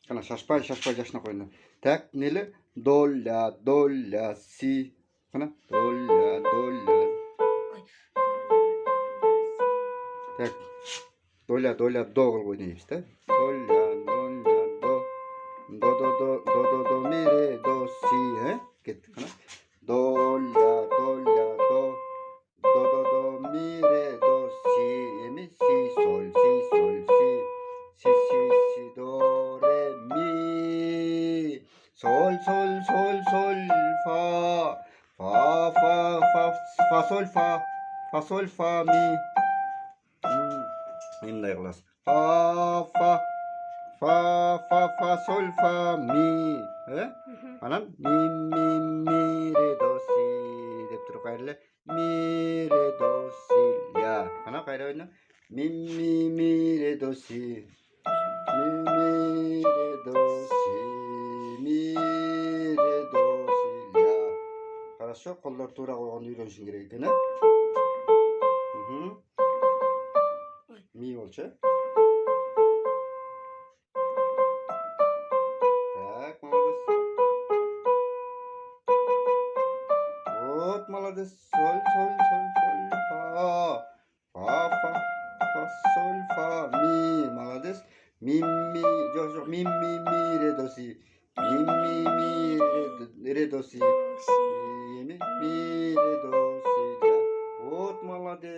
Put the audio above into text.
Kana şaşpay şaşpay yaşına koyun. Tak neli? Do la do la si. Kana do la do la. Tak do la do la do kıl oynayıp işte. Do la do la do. Do do do do do do mi re do si he. Gittik kana. Do la do la do. Do do do mi re do si mi si sol si sol si. Si si si do re mi. Sol sol sol sol fa. Fa fa fa fa sol fa. Fa sol fa mi. Imday kılas. Fa fa. Fa fa fa sol fa mi. He? Anam mi mi mi re do si dep turup gayrıla. Mi re do si la. Ana gayra oyna. Mi mi mi re do si. Mi mi re do si. Mi re do si la. Хорошо, kollar tuğra koygan үйрөнүшүң керек экен, э? Mi болчу, э? Так, молодец. Вот, молодец. Соль, соль, соль, соль, фа. Фа, фа, фа, соль, фа, ми. Молодец. Ми, ми, жоқ, жоқ, ми, ми, ре, до, си. Ми, ми, ре, до, си. Ми, ре, до, си. Вот, молодец.